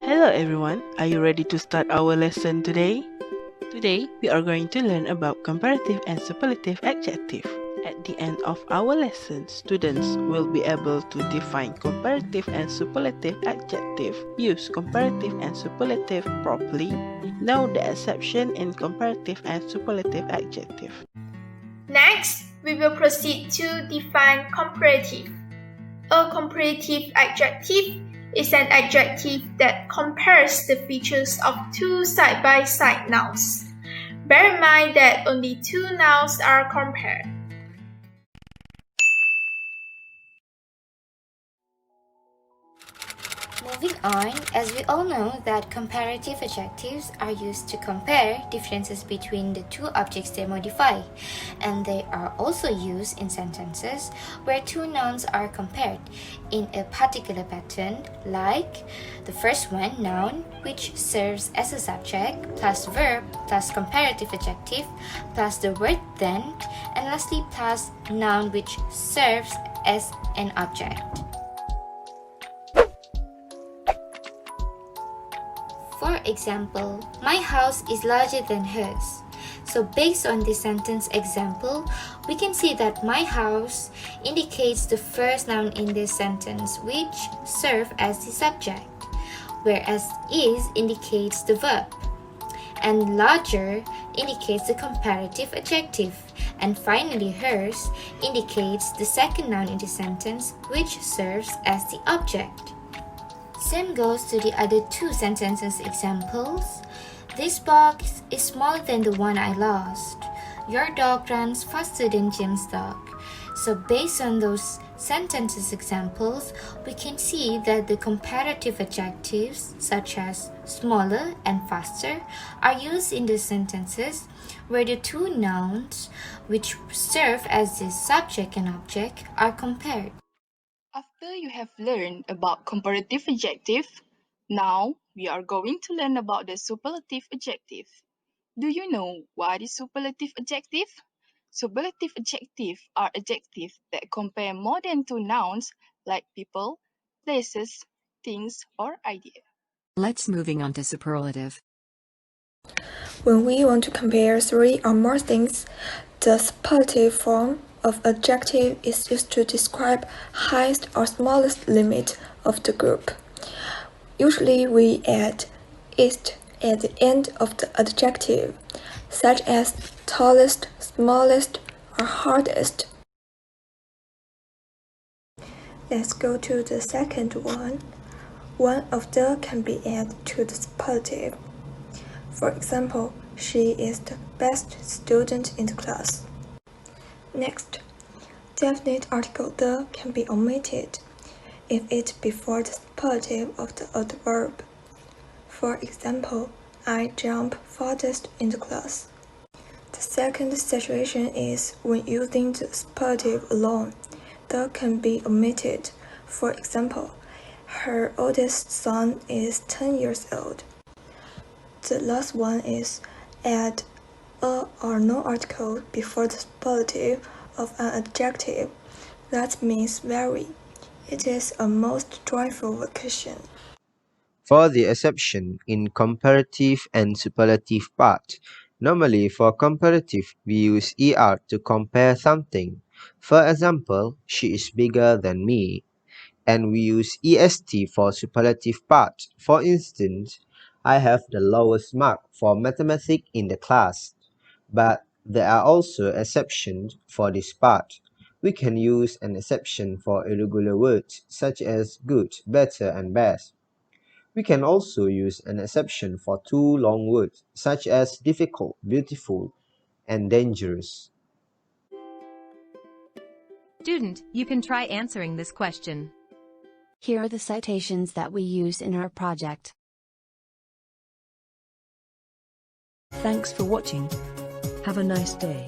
Hello everyone, are you ready to start our lesson today? Today, we are going to learn about comparative and superlative adjective. At the end of our lesson, students will be able to define comparative and superlative adjective, use comparative and superlative properly, know the exception in comparative and superlative adjective. Next, we will proceed to define comparative. A comparative adjective is an adjective that compares the features of two side-by-side nouns. Bear in mind that only two nouns are compared. Moving on, as we all know that comparative adjectives are used to compare differences between the two objects they modify, and they are also used in sentences where two nouns are compared in a particular pattern, like the first one, noun, which serves as a subject, plus verb, plus comparative adjective, plus the word then, and lastly plus noun which serves as an object. For example, my house is larger than hers. So based on this sentence example, we can see that my house indicates the first noun in this sentence which serves as the subject, whereas is indicates the verb, and larger indicates the comparative adjective, and finally hers indicates the second noun in the sentence which serves as the object. Same goes to the other two sentences examples. This box is smaller than the one I lost. Your dog runs faster than Jim's dog. So based on those sentences examples, we can see that the comparative adjectives such as smaller and faster are used in the sentences where the two nouns which serve as the subject and object are compared. After you have learned about comparative adjective, now we are going to learn about the superlative adjective. Do you know what is superlative adjective? Superlative adjectives are adjectives that compare more than two nouns like people, places, things, or ideas. Let's moving on to superlative. When we want to compare three or more things, the superlative form of adjective is used to describe highest or smallest limit of the group. Usually we add "ist" at the end of the adjective, such as tallest, smallest, or hardest. Let's go to the second one. One of the can be added to the superlative. For example, she is the best student in the class. Next, definite article the can be omitted if it's before the superlative of the adverb. For example, I jump farthest in the class. The second situation is when using the superlative alone, the can be omitted. For example, her oldest son is 10 years old. The last one is add a or no article before the superlative of an adjective. That means very. It is a most joyful vacation. For the exception in comparative and superlative part, normally for comparative we use er to compare something. For example, she is bigger than me. And we use est for superlative part. For instance, I have the lowest mark for mathematics in the class. But there are also exceptions for this part. We can use an exception for irregular words such as good, better, and best. We can also use an exception for two long words such as difficult, beautiful, and dangerous. Student, you can try answering this question. Here are the citations that we used in our project. Thanks for watching. Have a nice day.